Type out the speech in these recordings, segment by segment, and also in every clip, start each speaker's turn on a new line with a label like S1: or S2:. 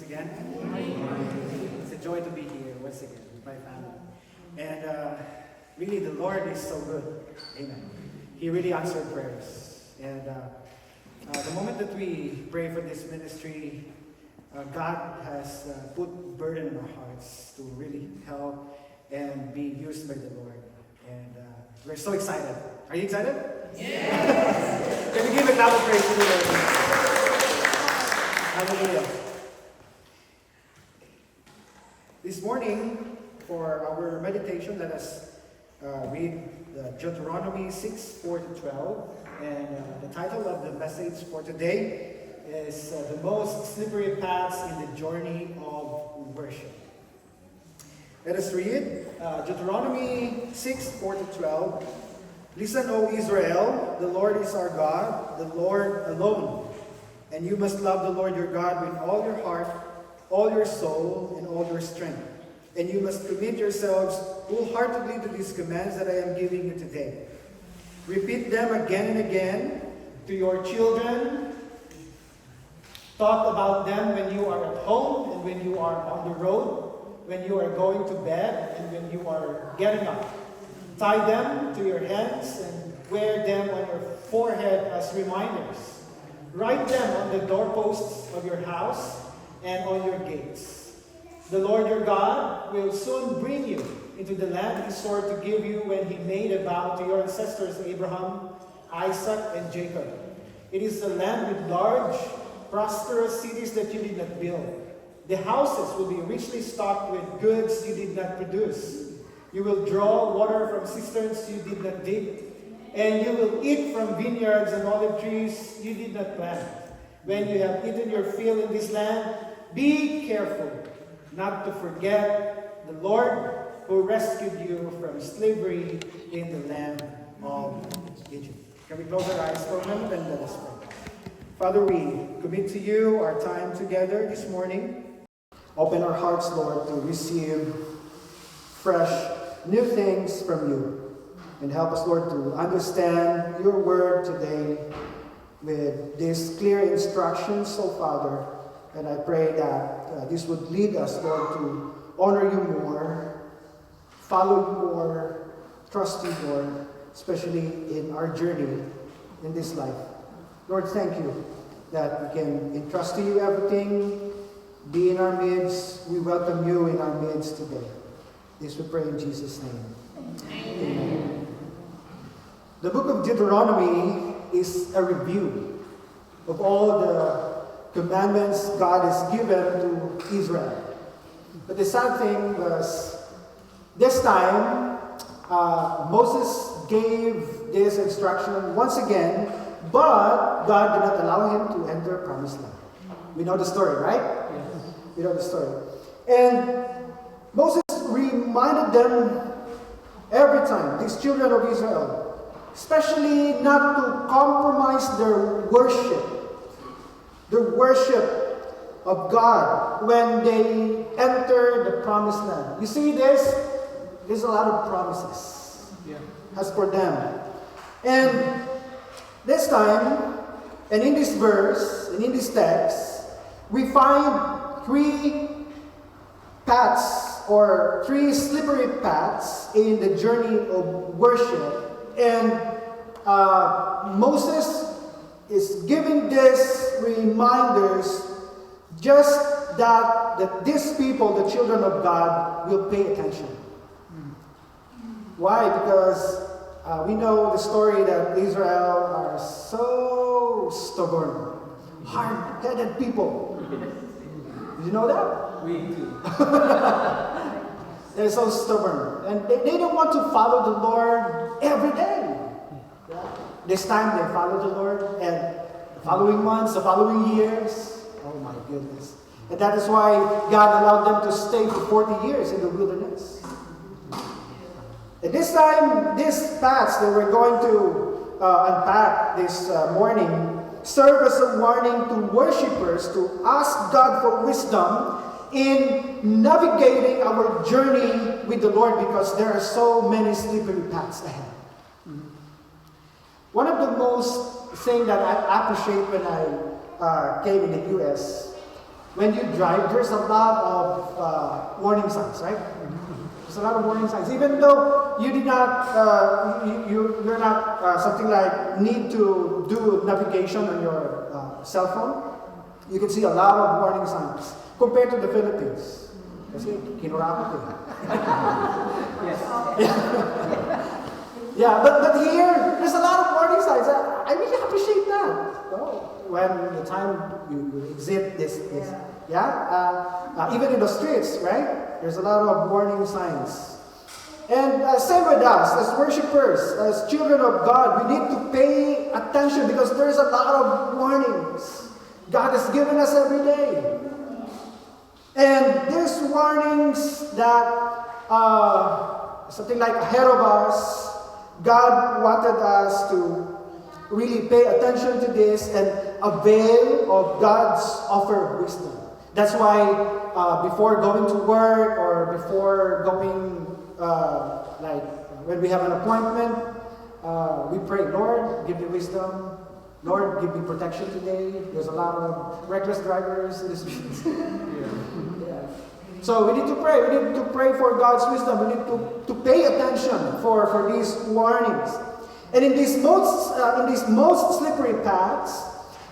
S1: again. It's a joy to be here once again with my family. And really, the Lord is so good. Amen. He really answered prayers. And the moment that we pray for this ministry, God has put burden in our hearts to really help and be used by the Lord. And we're so excited. Are you excited? Yes! Can we give a clap of praise to the Lord? Hallelujah. This morning, for our meditation, let us read Deuteronomy 6:4-12. And the title of the message for today is The Most Slippery Paths in the Journey of Worship. Let us read Deuteronomy 6:4-12. Listen, O Israel, the Lord is our God, the Lord alone. And you must love the Lord your God with all your heart, all your soul, and all your strength. And you must commit yourselves wholeheartedly to these commands that I am giving you today. Repeat them again and again to your children. Talk about them when you are at home and when you are on the road, when you are going to bed and when you are getting up. Tie them to your hands and wear them on your forehead as reminders. Write them on the doorposts of your house and on your gates. The Lord your God will soon bring you into the land he swore to give you when he made a vow to your ancestors Abraham, Isaac, and Jacob. It is a land with large, prosperous cities that you did not build. The houses will be richly stocked with goods you did not produce. You will draw water from cisterns you did not dig, and you will eat from vineyards and olive trees you did not plant. When you have eaten your fill in this land, be careful not to forget the Lord who rescued you from slavery in the land of Egypt. Can we close our eyes for a moment and let us pray? Father, we commit to you our time together this morning. Open our hearts, Lord, to receive fresh, new things from you. And help us, Lord, to understand your word today with these clear instructions, oh Father. And I pray that this would lead us, Lord, to honor you more, follow you more, trust you more, especially in our journey in this life. Lord, thank you that we can entrust to you everything, be in our midst. We welcome you in our midst today. This we pray in Jesus' name. Amen. The book of Deuteronomy is a review of all the commandments God has given to Israel. But the sad thing was, this time, Moses gave this instruction once again, but God did not allow him to enter the promised land. We know the story, right? Yes. We know the story. And Moses reminded them every time, these children of Israel, especially not to compromise their worship of God when they enter the promised land. You see this? There's a lot of promises as for them. And this time, and in this verse, and in this text, we find three paths or three slippery paths in the journey of worship. And Moses is giving these reminders just that these people, the children of God, will pay attention. Why? Because we know the story that Israel are so stubborn, hard-headed people. Did you know that?
S2: We do.
S1: They're so stubborn. And they don't want to follow the Lord every day. This time they follow the Lord, and the following months, the following years, oh my goodness. And that is why God allowed them to stay for 40 years in the wilderness. And this time, these paths that we're going to unpack this morning serve as a warning to worshipers to ask God for wisdom in navigating our journey with the Lord, because there are so many slippery paths ahead. One of the most things that I appreciate when I came in the U.S. when you drive, there's a lot of warning signs, right? There's a lot of warning signs. Even though you did not, you're not something like need to do navigation on your cell phone, you can see a lot of warning signs compared to the Philippines. Kasi kinurakot eh.
S2: Yes.
S1: Yeah, but here, there's a lot of warning signs. I really appreciate that. Oh, when the time you exit this even in the streets, right? There's a lot of warning signs. And same with us, as worshipers, as children of God, we need to pay attention because there's a lot of warnings God has given us every day. And these warnings that something like ahead of us, God wanted us to really pay attention to this and avail of God's offer of wisdom. That's why before going to work or before going, when we have an appointment, we pray, Lord, give me wisdom. Lord, give me protection today. There's a lot of reckless drivers in the streets. Yeah. So we need to pray. We need to pray for God's wisdom. We need to pay attention for these warnings. And in these most slippery paths,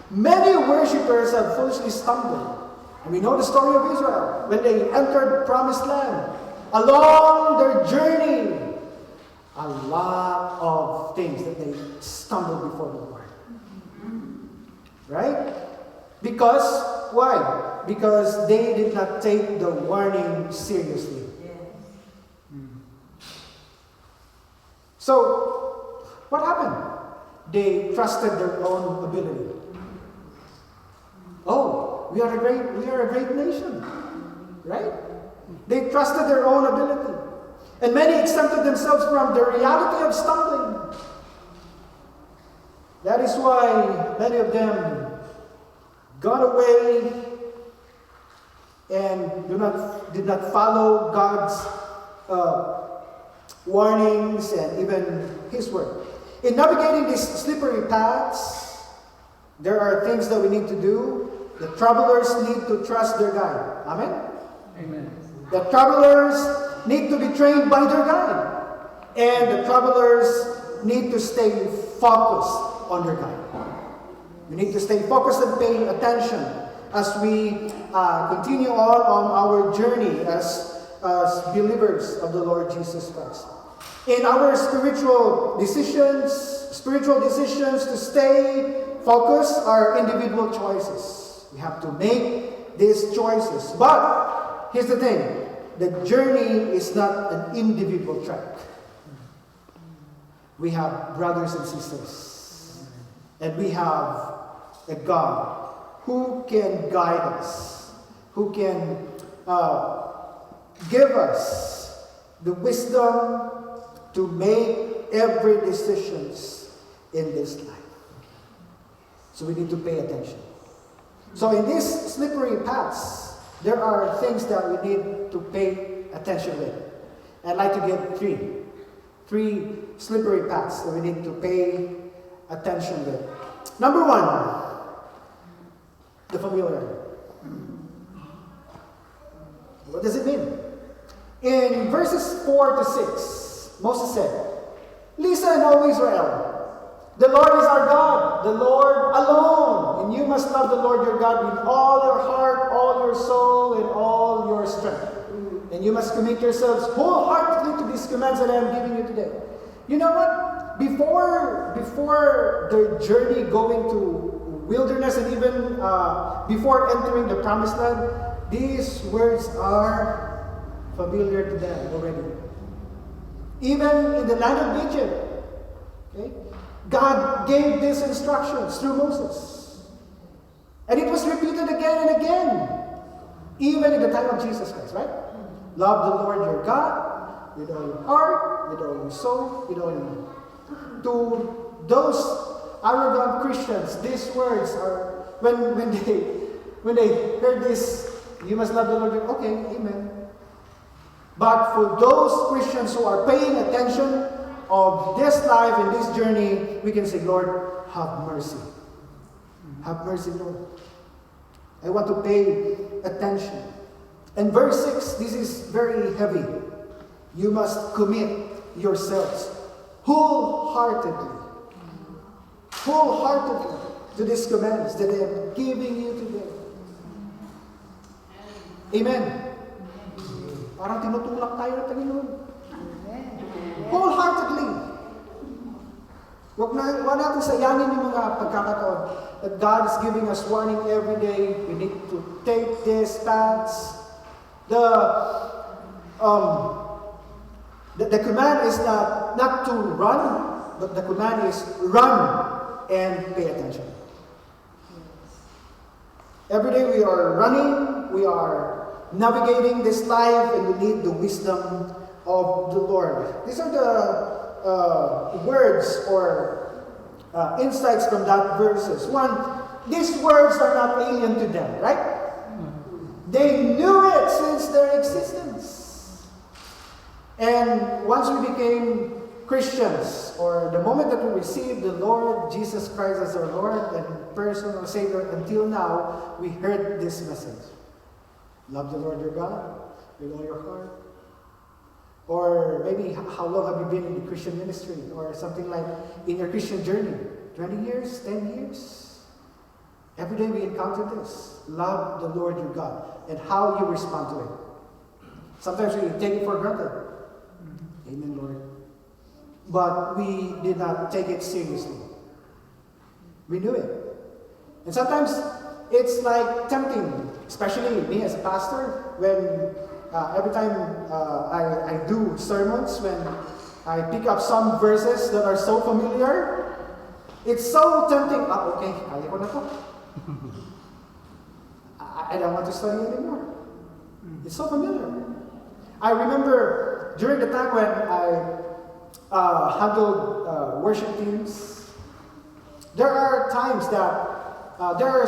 S1: many worshippers have foolishly stumbled. And we know the story of Israel when they entered the promised land. Along their journey, a lot of things that they stumbled before the Lord. Right? Because, why? Because they did not take the warning seriously. So, what happened? They trusted their own ability. Oh, we are a great nation. Right? They trusted their own ability. And many exempted themselves from the reality of stumbling. That is why many of them got away and did not follow God's warnings and even His word. In navigating these slippery paths, there are things that we need to do. The travelers need to trust their guide. Amen?
S2: Amen.
S1: The travelers need to be trained by their guide. And the travelers need to stay focused on their guide. We need to stay focused and pay attention as we continue on our journey as believers of the Lord Jesus Christ. In our spiritual decisions to stay focused are individual choices. We have to make these choices. But here's the thing, the journey is not an individual track. We have brothers and sisters. And we have a God who can guide us, who can give us the wisdom to make every decision in this life. So we need to pay attention. So in these slippery paths, there are things that we need to pay attention with. I'd like to give three slippery paths that we need to pay attention with. Number one, the familiar. What does it mean? In verses 4 to 6, Moses said, "Listen, O Israel, the Lord is our God, the Lord alone, and you must love the Lord your God with all your heart, all your soul, and all your strength. And you must commit yourselves wholeheartedly to these commands that I am giving you today." You know what? Before the journey going to wilderness and even before entering the promised land, these words are familiar to them already. Even in the land of Egypt, okay, God gave these instructions through Moses. And it was repeated again and again, even in the time of Jesus Christ, right? Love the Lord your God with all your heart, with all your soul, with all your mind. To those arrogant Christians, these words are, when they heard this, you must love the Lord, okay, amen. But for those Christians who are paying attention of this life and this journey, we can say, Lord, have mercy. Have mercy, Lord. I want to pay attention. And verse 6, this is very heavy. You must commit yourselves wholeheartedly to these commands that I am giving you today. Amen. Parang tinutulak tayo ng Panginoon. Wholeheartedly. Huwag natin sayangin yung mga pagkakataon that God is giving us warning every day. We need to take this stance. The command is not to run, but the command is run and pay attention. Every day we are running, we are navigating this life, and we need the wisdom of the Lord. These are the words or insights from that verses. One, these words are not alien to them, right? They knew it since their existence. And once we became Christians, or the moment that we received the Lord Jesus Christ as our Lord and personal Savior, until now, we heard this message. Love the Lord your God with all your heart. Or maybe, how long have you been in the Christian ministry? Or something like in your Christian journey. 20 years? 10 years? Every day we encounter this. Love the Lord your God. And how you respond to it. Sometimes we take it for granted. Amen, Lord. But we did not take it seriously. We knew it. And sometimes it's like tempting, especially me as a pastor, when every time I do sermons, when I pick up some verses that are so familiar, it's so tempting. Okay, kaya ko na to. I don't want to study anymore. It's so familiar. I remember during the time when I handled worship teams, there are times that there are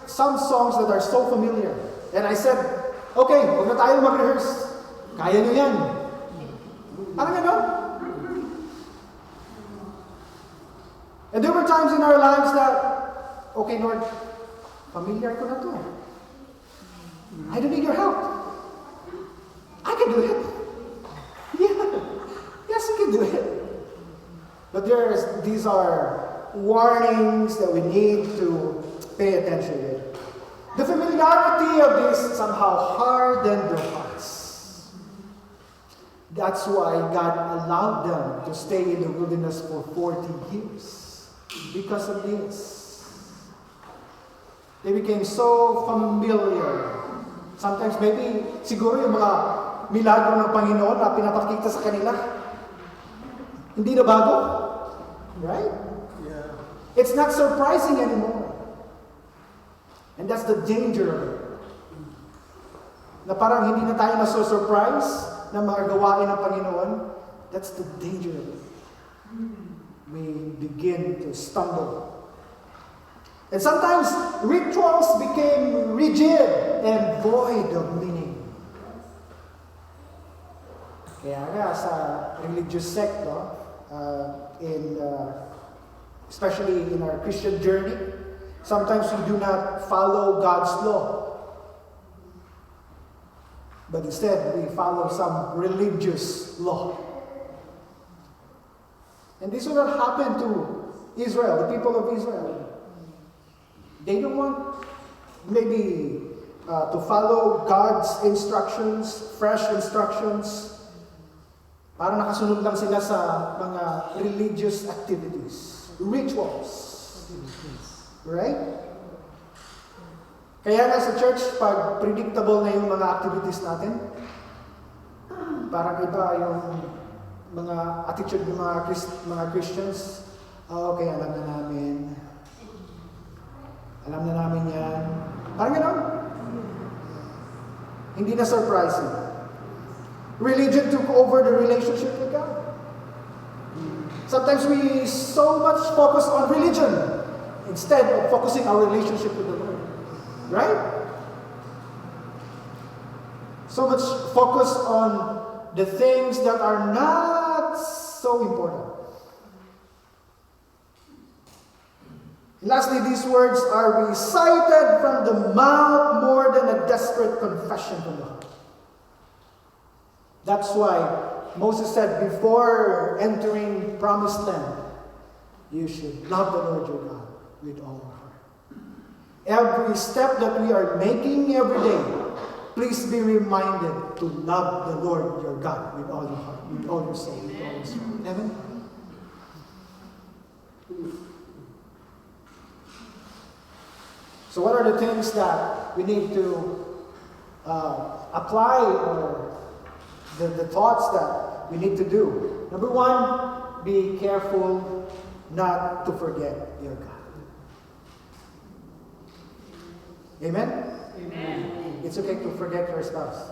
S1: some songs that are so familiar. And I said, okay, huwag na tayo mag-rehearse. Kaya nyo yan. Parang gano'n. And there were times in our lives that, okay, Lord, familiar ko na to. I don't need your help. I can do it. Yeah. Yes, you can do it. But these are warnings that we need to pay attention to. The familiarity of this somehow hardened their hearts. That's why God allowed them to stay in the wilderness for 40 years. Because of this. They became so familiar. Sometimes maybe, siguro yung mga milagro ng Panginoon na pinapakita sa kanila, hindi na bago. Right? Yeah. It's not surprising anymore. And that's the danger of it. Na parang hindi na tayo naso-surprise na mga gawain ng Panginoon. That's the danger of it. We begin to stumble. And sometimes rituals became rigid and void of meaning. Kaya nga sa religious sect, no? Especially in our Christian journey, sometimes we do not follow God's law. But instead, we follow some religious law. And this will not happen to Israel, the people of Israel. They don't want maybe to follow God's instructions, fresh instructions. Parang nakasunod lang sila sa mga religious activities, rituals. Right? Kaya nga sa church, pag predictable na yung mga activities natin, parang iba yung mga attitude ng mga Christians. Okay, alam na namin. Alam na namin yan. Parang gano'n. Hindi na surprising. Religion took over the relationship with God. Sometimes we so much focus on religion instead of focusing our relationship with the Lord. Right? So much focus on the things that are not so important. Lastly, these words are recited from the mouth more than a desperate confession from the heart. That's why Moses said, before entering promised land, you should love the Lord your God with all your heart. Every step that we are making every day, please be reminded to love the Lord your God with all your heart, with all your soul, with all your strength. Amen? So what are the things that we need to apply, or the thoughts that we need to do? Number one, be careful not to forget your God. Amen?
S2: Amen.
S1: It's okay to forget your spouse.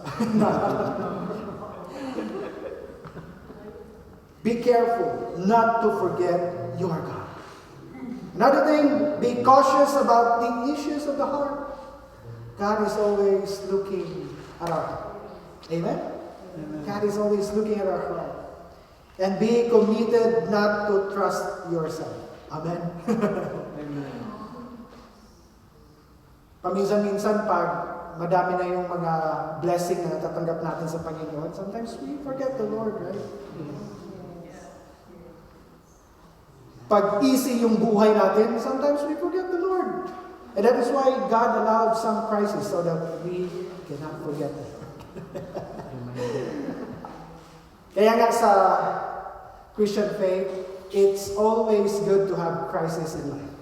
S1: Be careful not to forget your God. Another thing, be cautious about the issues of the heart. God is always looking at our heart. Amen?
S2: Amen.
S1: God is always looking at our heart. And be committed not to trust yourself. Amen?
S2: Amen.
S1: Paminsan-minsan pag madami na yung mga blessing na natatanggap natin sa Panginoon, sometimes we forget the Lord, right? Pag easy yung buhay natin, sometimes we forget the Lord. And that is why God allowed some crisis so that we cannot forget the Lord. Kaya nga sa Christian faith, it's always good to have crisis in life.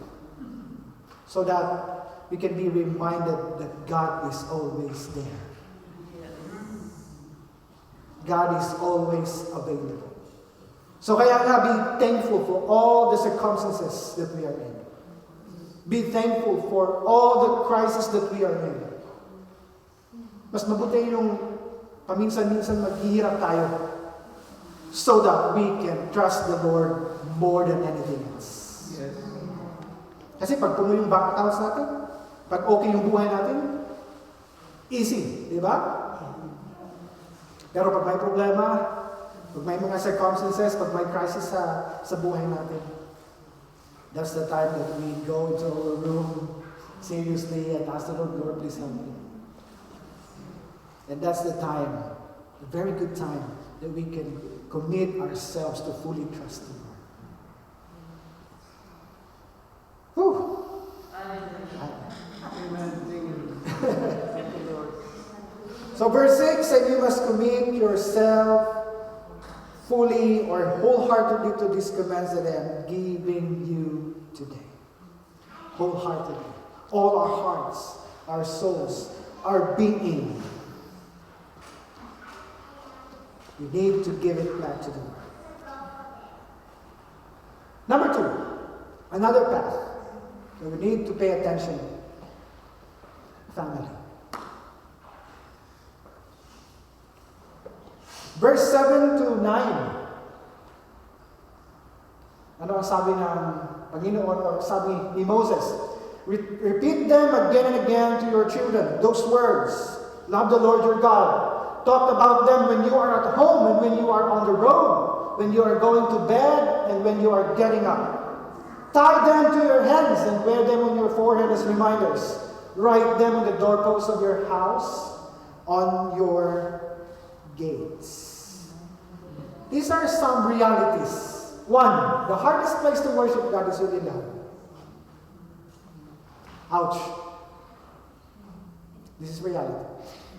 S1: So that we can be reminded that God is always there. God is always available. So kaya nga, be thankful for all the circumstances that we are in. Be thankful for all the crises that we are in. Mas mabuti yung paminsan-minsan maghihirap tayo so that we can trust the Lord more than anything else.
S2: Yes.
S1: Kasi pag puno yung bank accounts natin, pag okay yung buhay natin, easy, di ba? Pero pag may problema, pag may mga circumstances, pag may crisis sa buhay natin, that's the time that we go into our room seriously and ask the Lord, Lord, please help me. And that's the time, a very good time, that we can commit ourselves to fully trust the Lord. Whew.
S2: Amen. Thank you. Thank you, Lord.
S1: So verse 6 said, you must commit yourself fully or wholeheartedly to these commands that I am giving you today. Wholeheartedly. All our hearts, our souls, our being. We need to give it back to the Lord. Number 2, another path that we need to pay attention. Family. Verse 7 to 9. Ano ang sabi ng Panginoon o sabi ni Moses? Repeat them again and again to your children. Those words. Love the Lord your God. Talk about them when you are at home and when you are on the road, when you are going to bed and when you are getting up. Tie them to your hands and wear them on your forehead as reminders. Write them on the doorposts of your house, on your gates. These are some realities. 1, the hardest place to worship God is within the home. Ouch. This is reality.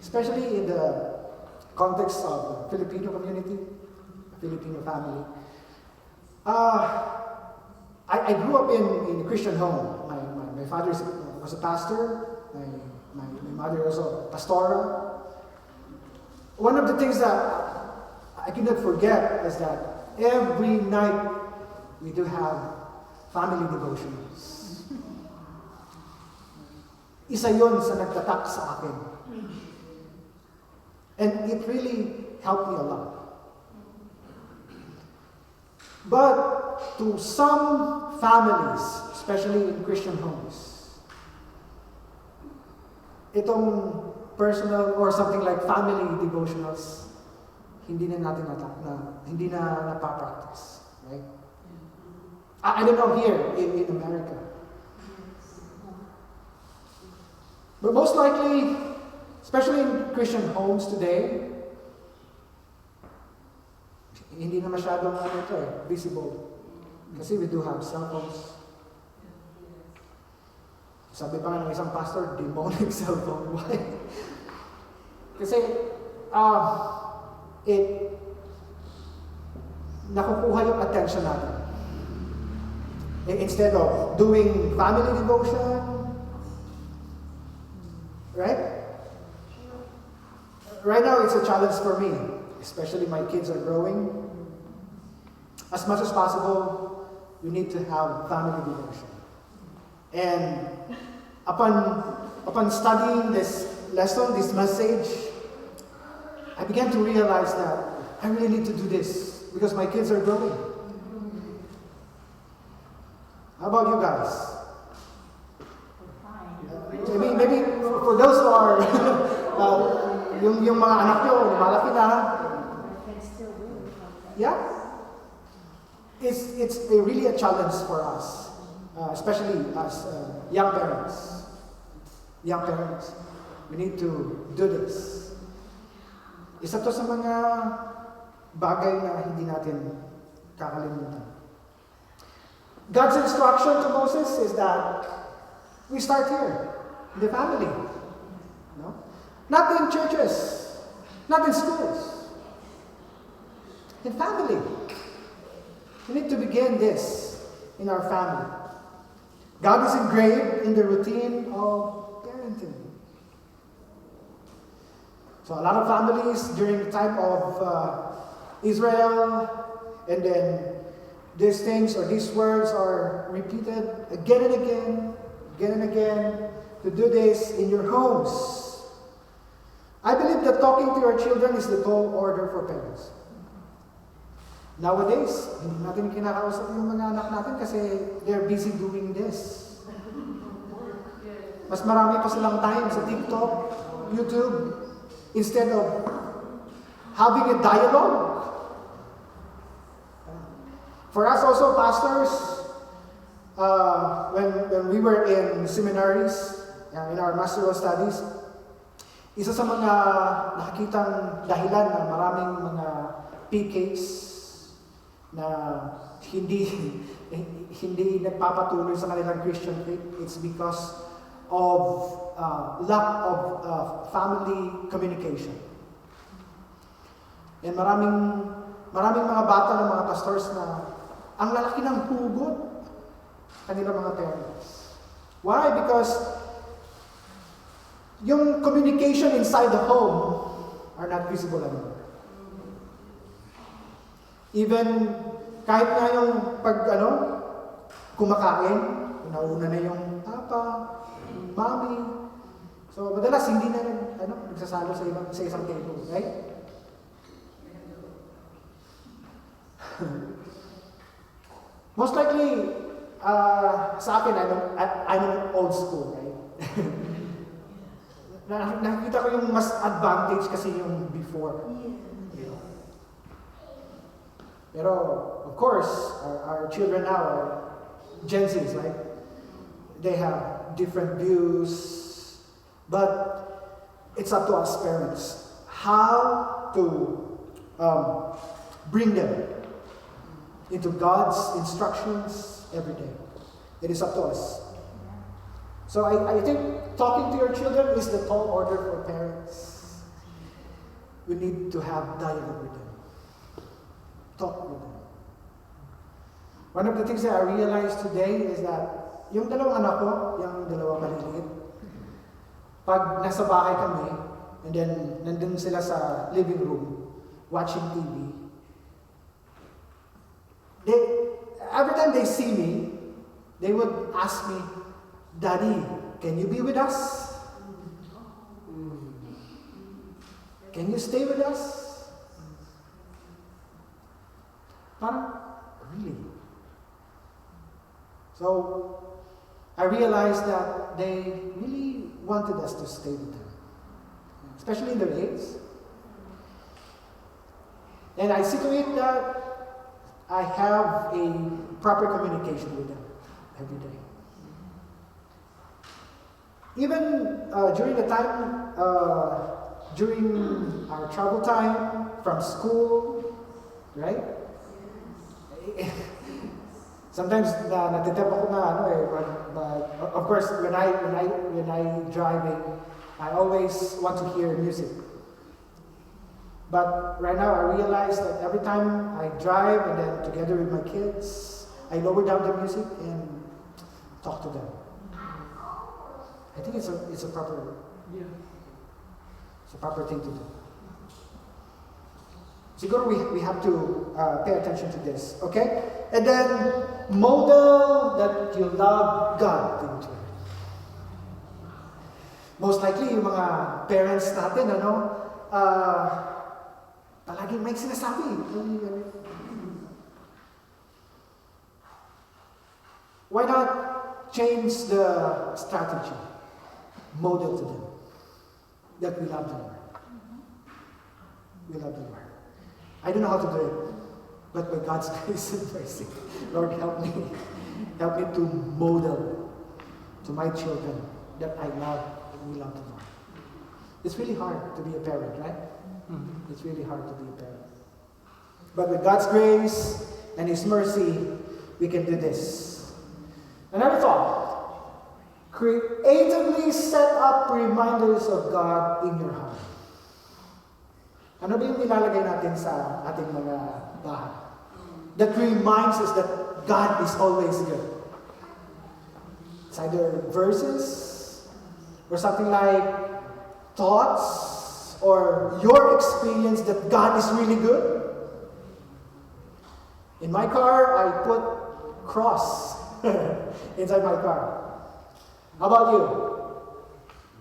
S1: Especially in the context of the Filipino community, Filipino family. I grew up in a Christian home. My father was a pastor. My mother was a pastora. One of the things that I cannot forget is that every night we do have family devotionals. Isa yon sa nagtatak sa akin. And it really helped me a lot. But to some families, especially in Christian homes, itong personal or something like family devotionals, hindi na natin hindi na napapractice, right? I don't know here in America, But most likely, especially in Christian homes today, hindi na masyadong visible. Kasi we do have cell phones. Sabi pa nga ng isang pastor, demonic cell phone. Why? Kasi, nakukuha yung attention natin. Instead of doing family devotion, right? Right now, it's a challenge for me, especially my kids are growing. As much as possible, we need to have family devotion. And upon studying this lesson, this message, I began to realize that I really need to do this because my kids are growing. How about you guys? Maybe for those who are, yung mga anak nyo, lumalaki na. Yeah? It's really a challenge for us, especially as young parents. Young parents, we need to do this. Isa to sa mga bagay na hindi natin kakalimutan. God's instruction to Moses is that we start here, in the family. No? Not in churches, not in schools. In family. We need to begin this in our family. God is engraved in the routine of parenting. So a lot of families during the time of Israel, and then these things or these words are repeated again and again, to do this in your homes. I believe that talking to your children is the tall order for parents. Nowadays, hindi natin kinakausap yung mga anak natin kasi they're busy doing this. Mas marami pa silang time sa TikTok, YouTube, instead of having a dialogue. For us also, pastors, when we were in seminaries, in our masteral studies, isa sa mga nakikitang dahilan na maraming mga PKs na hindi nagpapatuloy sa kanilang Christian faith, it's because of lack of family communication. And maraming mga bata ng mga pastors na ang lalaki ng hugot kanilang mga parents. Why? Because yung communication inside the home are not visible anymore. Even kahit nga yung kumakain, nauna na yung papa, yung mommy. So madalas hindi na nagsasalo sa isang table, right? Most likely, sa akin, I'm an old school, right? Nakikita ko yung mas advantage kasi yung before. Pero, of course, our children now are Gen Zs, right? They have different views, but it's up to us parents how to bring them into God's instructions every day. It is up to us. So I think talking to your children is the tall order for parents. We need to have dialogue with them. Talk with them. One of the things that I realized today is that yung dalawang anak ko, yung dalawang maliliit, pag nasa bahay kami, and then nandun sila sa living room, watching TV, every time they see me, they would ask me, Daddy, can you be with us? Can you stay with us? Parang, really? So, I realized that they really wanted us to stay with them, especially in their age. And I see to it that I have a proper communication with them every day. Even during the time, during our travel time from school, right? Sometimes natitip ako na ano eh, but of course when I driving, I always want to hear music. But right now I realize that every time I drive and then together with my kids, I lower down the music and talk to them. I think it's a proper thing to do. Siguro we have to pay attention to this, okay? And then model that you love God into it. Most likely yung mga parents natin, palaging may sinasabi. Why not change the strategy? Model to them that we love the Lord. We love the Lord. I don't know how to do it, but by God's grace and mercy, Lord, help me to model to my children that I love and we love the Lord. It's really hard to be a parent, right? It's really hard to be a parent. But with God's grace and His mercy, we can do this. Another thought, creatively set up reminders of God in your heart. Ano ba yung nilalagay natin sa ating mga bahay? That reminds us that God is always good. It's either verses or something like thoughts or your experience that God is really good. In my car, I put cross inside my car. How about you?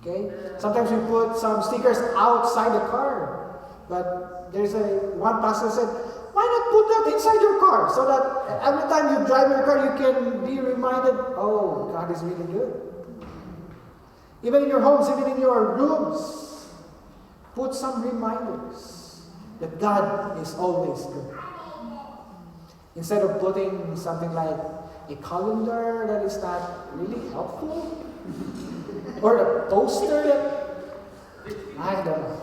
S1: Okay? Sometimes we put some stickers outside the car. But there's one pastor said, why not put that inside your car so that every time you drive your car, you can be reminded, oh, God is really good. Even in your homes, even in your rooms, put some reminders that God is always good. Instead of putting something like a calendar that is not really helpful, or a poster that, I don't know.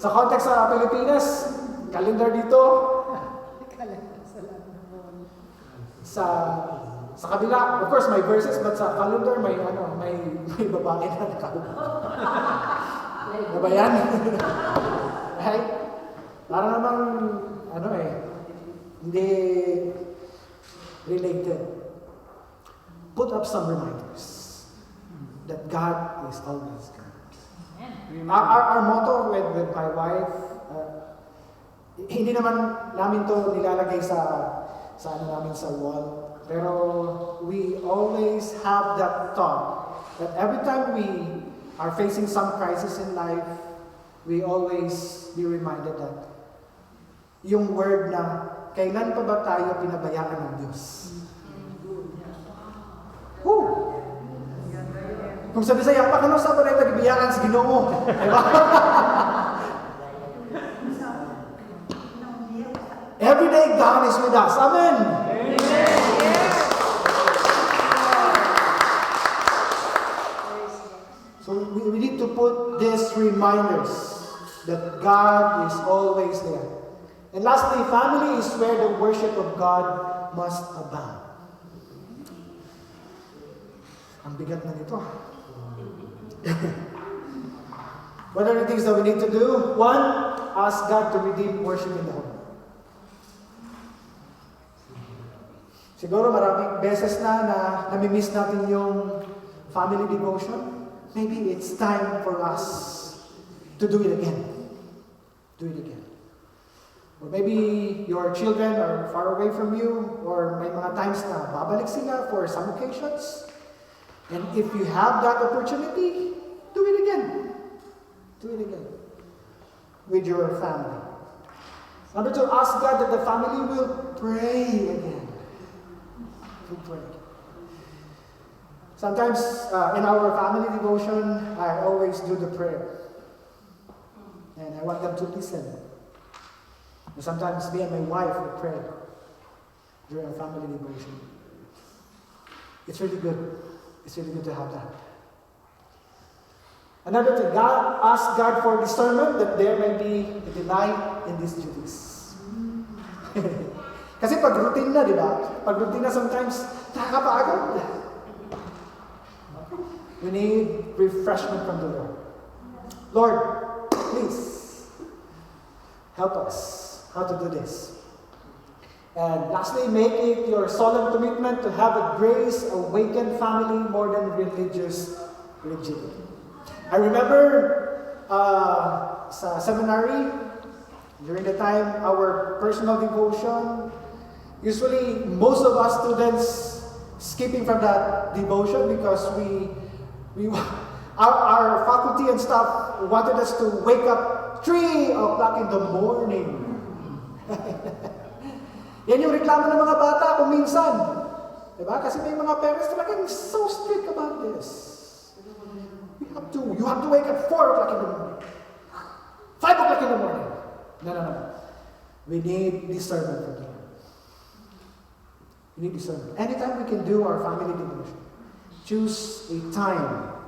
S1: Sa context sa Pilipinas, calendar dito, sa kabila, of course may verses, but sa calendar may babae na nakaupo. Ano ba yan? Right? Para namang, hindi related. Put up some reminders that God is always good. Our motto with my wife, hindi naman namin to nilalagay sa namin sa wall, pero we always have that thought that every time we are facing some crisis in life, we always be reminded that yung word na kailan pa ba tayo pinabayaan ng Diyos? Woo! Kung sabi sa'yo, pakano sa ba na tagibiyakan sa Ginoo? Diba? Every day, God is with us. Amen! So we need to put these reminders that God is always there. And lastly, family is where the worship of God must abound. Ang bigat na nito. What are the things that we need to do? One, ask God to redeem worship in the home. Siguro maraming beses na nami-miss natin yung family devotion. Maybe it's time for us to do it again. Do it again. Or maybe your children are far away from you, or may mga times na babalik sila for some occasions. And if you have that opportunity, do it again. Do it again. With your family. Number two, ask God that the family will pray again. Will pray again. Sometimes in our family devotion, I always do the prayer. And I want them to listen. And sometimes me and my wife will pray during our family devotion. It's really good. It's really good to have that.
S3: Another thing, ask God for discernment that there may be a delight in these duties. Kasi pag routine na, di ba? Pag routine na sometimes, nakakapagod. We need refreshment from the Lord. Lord, please, help us how to do this. And lastly, make it your solemn commitment to have a grace-awakened family more than religious rigidity. I remember sa seminary, during the time, our personal devotion, usually most of us students skipping from that devotion because our faculty and staff wanted us to wake up 3 o'clock in the morning. Yan yung reklamo ng mga bata kung minsan. Diba? Kasi may mga parents talagang so strict about this. You have to wake up 4 o'clock in the morning. 5 o'clock in the morning. No. We need discernment from God. We need discernment. Anytime we can do our family devotion, choose a time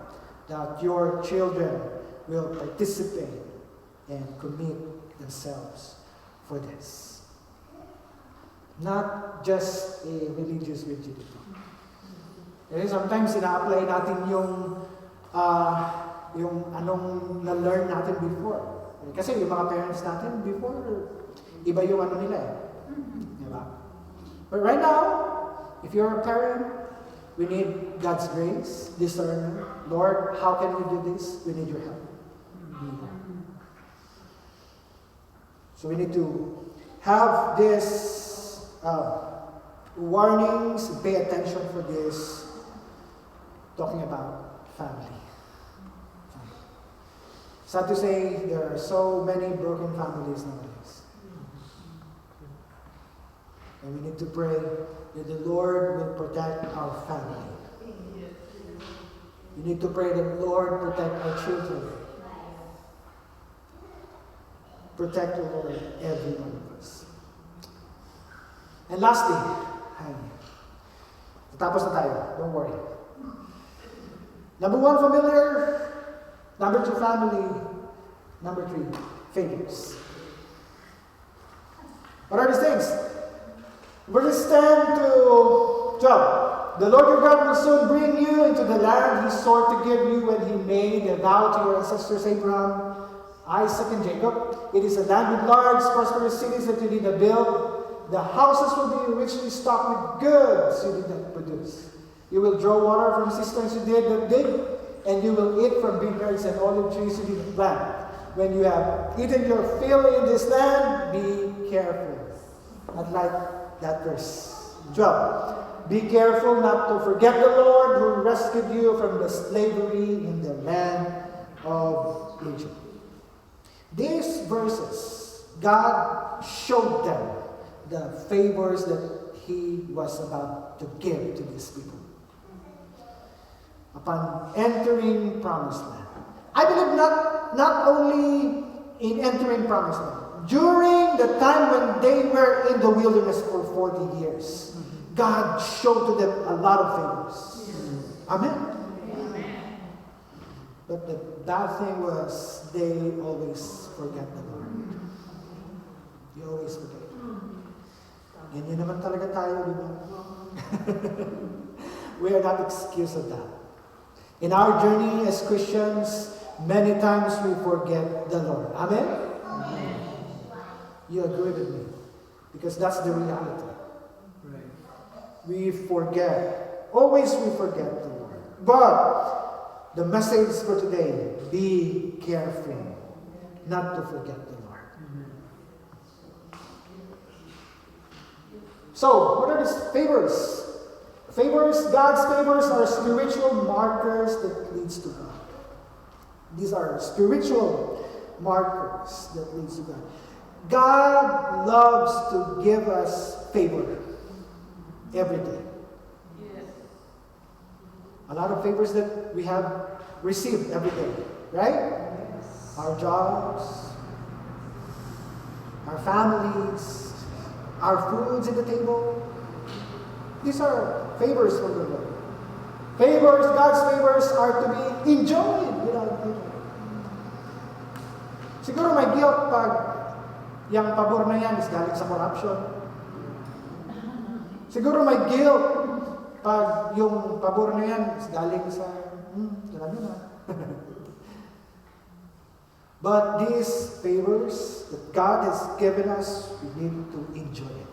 S3: that your children will participate and commit themselves for this. Not just a religious rigidity. Kasi sometimes ina-apply natin yung anong na-learn natin before. Kasi yung mga parents natin before, iba yung ano nila eh. Diba? But right now, if you're a parent, we need God's grace, discernment. Lord, how can we do this? We need your help. So we need to have this warnings, pay attention for this, talking about family. Sad to say, there are so many broken families nowadays. And we need to pray that the Lord will protect our family. We need to pray that the Lord protect our children. Protect, the Lord, every one of us. And lastly, tapos na tayo. Don't worry. Number 1, familiar. Number 2, family. Number 3, favors. What are these things? Verses 10 to 12. The Lord your God will soon bring you into the land he swore to give you when he made a vow to your ancestors Abraham, Isaac, and Jacob. It is a land with large, prosperous cities that you did not build. The houses will be richly stocked with goods you did not produce. You will draw water from cisterns you did not dig, and you will eat from vineyards and olive trees you did not plant. When you have eaten your fill in this land, be careful. Not like that verse 12. Be careful not to forget the Lord who rescued you from the slavery in the land of Egypt. These verses, God showed them the favors that he was about to give to these people upon entering Promised Land. I believe not only in entering Promised Land, during the time when they were in the wilderness for 40 years, God showed to them a lot of favors. Amen? Amen. But the bad thing was they always forget the Lord. They always forget. Ganyan naman talaga tayo, di ba? We are not excused of that. In our journey as Christians, many times we forget the Lord. Amen? Amen. You agree with me? Because that's the reality. Right. We forget. Always we forget the Lord. But the message for today, be careful not to forget the Lord. So, what are these favors? Favors, God's favors are spiritual markers that leads to God. These are spiritual markers that leads to God. God loves to give us favor every day. Yes. A lot of favors that we have received every day, right? Yes. Our jobs, our families, our foods at the table. These are favors from the Lord. Favors, God's favors are to be enjoyed without limit. Siguro may guilt pag yung pabor na yan is galing sa corruption. Siguro may guilt pag yung pabor na yan is galing sa, alam nyo na. But these favors that God has given us, we need to enjoy it.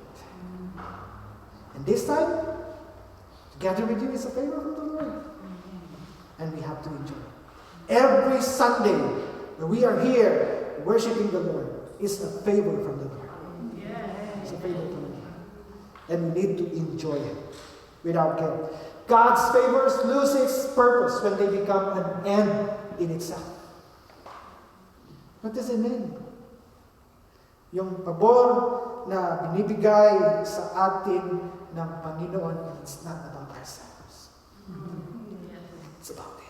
S3: And this time, together with you is a favor from the Lord. And we have to enjoy it. Every Sunday, when we are here worshiping the Lord, is a favor from the Lord. It's a favor from the Lord. And we need to enjoy it without guilt. God's favors lose its purpose when they become an end in itself. What does it mean? Yung pabor na binibigay sa atin ng Panginoon, it's not about ourselves. It's about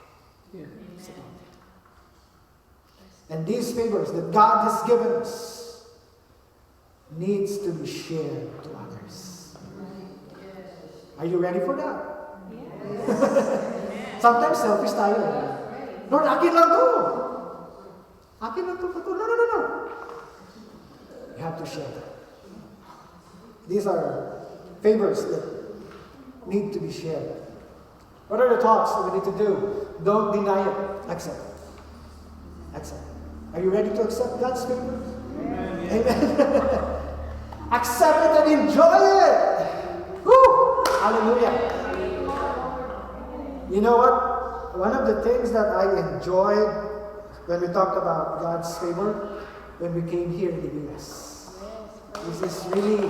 S3: Him. It's about Him. And these favors that God has given us needs to be shared to others. Are you ready for that? Sometimes selfish tayo. Lord, akin lang to. Akin lang to. No. You have to share that. These are favors that need to be shared. What are the talks that we need to do? Don't deny it. Accept it. Accept it. Are you ready to accept God's favor? Amen. Accept it and enjoy it. Woo! Hallelujah. You know what? One of the things that I enjoyed when we talked about God's favor, when we came here in the U.S. This is really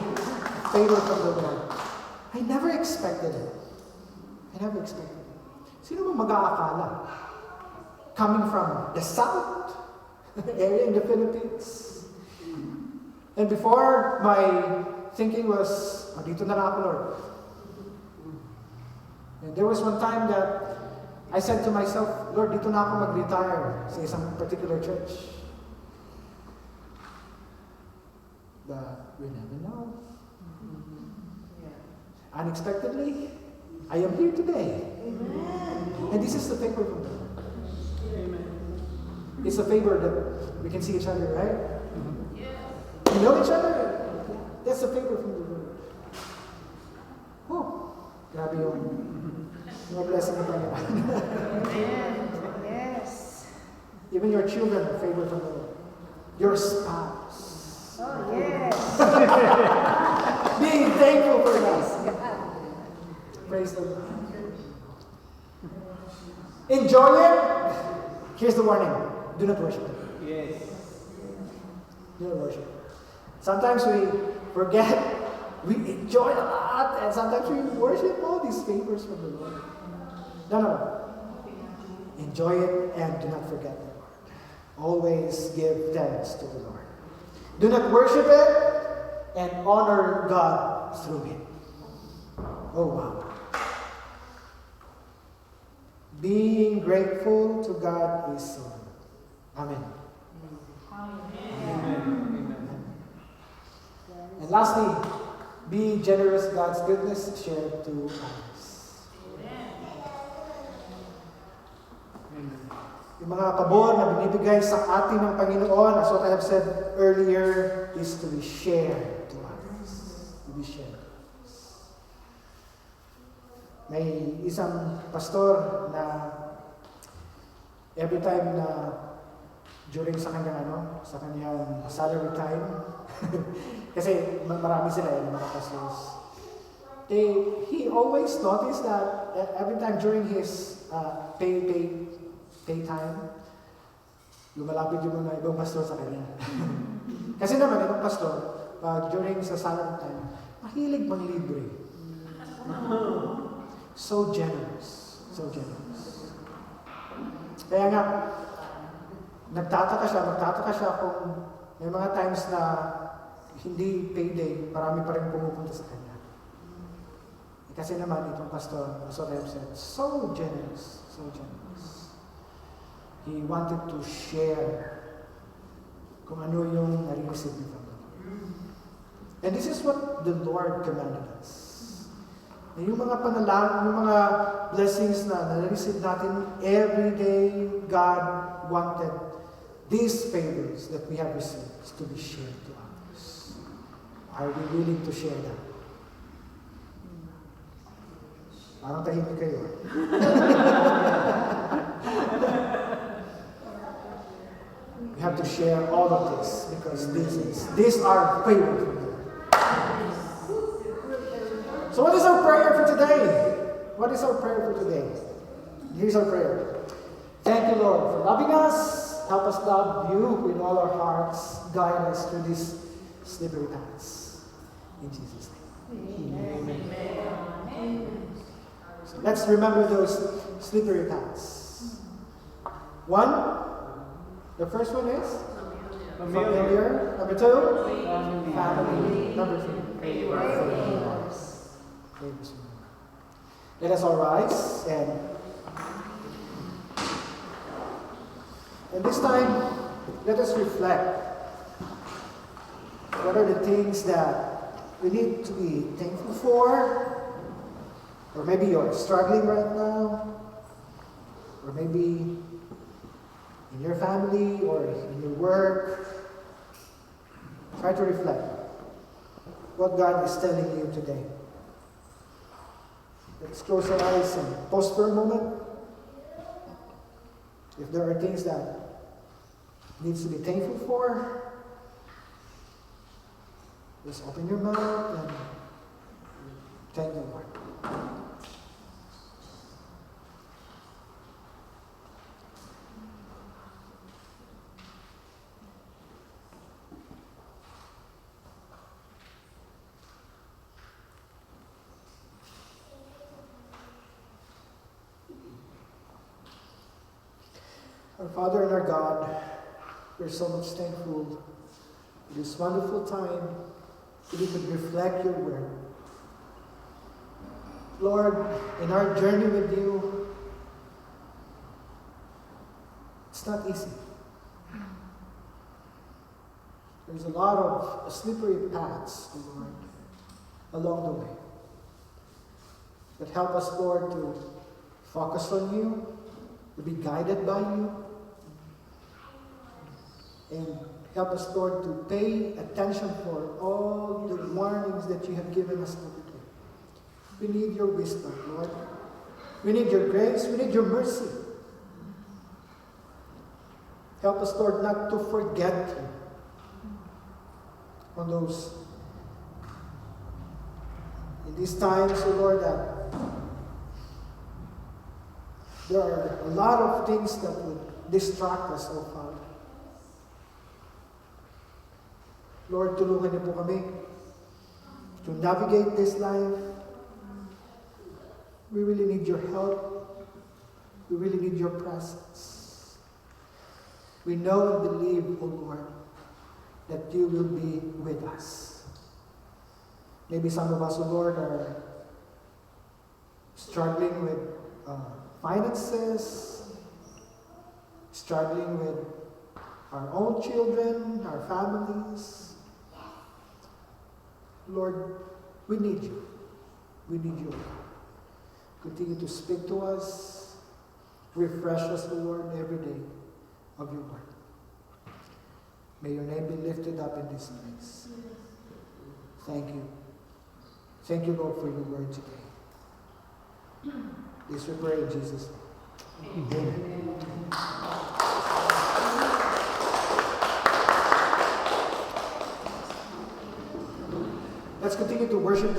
S3: favor from the Lord. I never expected it. Sino ba mag-aakala? Coming from the south area in the Philippines. And before, my thinking was, dito na lang ako, Lord. And there was one time that I said to myself, Lord, dito na ako mag-retire sa isang particular church. But we never know. Unexpectedly, I am here today. And this is the favor from the Lord. It's a favor that we can see each other, right? We know each other. That's a favor from the Lord. Oh, grabe yung more blessing of God.
S4: Yes.
S3: Even your children are favor from the Lord. Your spouse.
S4: Oh, yes.
S3: Being thankful for God. Praise the Lord. Enjoy it. Here's the warning. Do not worship it.
S2: Yes.
S3: Do not worship it. Sometimes we forget. We enjoy a lot. And sometimes we worship all these favors from the Lord. No. Enjoy it and do not forget the Lord. Always give thanks to the Lord. Do not worship it and honor God through it. Oh, wow. Being grateful to God is so good. Amen. And lastly, be generous. God's goodness shared to others. Yung mga pabor na binibigay sa atin ng Panginoon, as what I have said earlier, is to be shared to others. To be shared to others. May isang pastor na every time na during sa kanyang salary time, kasi marami sila mga pastors. He always noticed that every time during his pay time, lumalapit yung mga ibang pastor sa kanya. Kasi naman, ibang pastor, during sa salary time, mahilig manglibre. So generous. So generous. Kaya nga, nagtataka siya kung may mga times na hindi payday, marami pa rin pumupunta sa kanya. Kasi naman, itong pastor, as what I have said, so generous. So generous. He wanted to share kung ano yung nare-receive niya from the Lord. And this is what the Lord commanded us. Na yung mga panalangin, yung mga blessings na nare-receive natin every day, God wanted these favors that we have received is to be shared to others. Are we willing to share that? Parang tahimik kayo. We have to share all of this because these are favors from God. So what is our prayer for today? What is our prayer for today? Here's our prayer. Thank you, Lord, for loving us. Help us love you with all our hearts. Guide us through these slippery paths. In Jesus' name. Amen. So let's remember those slippery paths. One, the first one is familiar. Number two, family. Number three, favors. Let us all rise and this time, let us reflect. What are the things that we need to be thankful for? Or maybe you're struggling right now. Or maybe in your family or in your work. Try to reflect what God is telling you today. Let's close our eyes and pause for a moment. If there are things that needs to be thankful for, just open your mouth and thank the Lord. Our Father and our God, we're so much thankful for this wonderful time that we could reflect your word. Lord, in our journey with you, it's not easy. There's a lot of slippery paths, Lord, along the way. But help us, Lord, to focus on you, to be guided by you, and help us, Lord, to pay attention for all the warnings that you have given us every day. We need your wisdom, Lord. We need your grace. We need your mercy. Help us, Lord, not to forget you on those, in these times, O Lord, that there are a lot of things that would distract us, O Father. Lord, tulungan niyo po kami to navigate this life. We really need your help. We really need your presence. We know and believe, O Lord, that you will be with us. Maybe some of us, O Lord, are struggling with finances, struggling with our own children, our families. Lord, we need you. We need you. Continue to speak to us. Refresh us, Lord, every day of your word. May your name be lifted up in this place. Thank you. Thank you, Lord, for your word today. This we pray in Jesus' name. Amen. Let's continue to worship the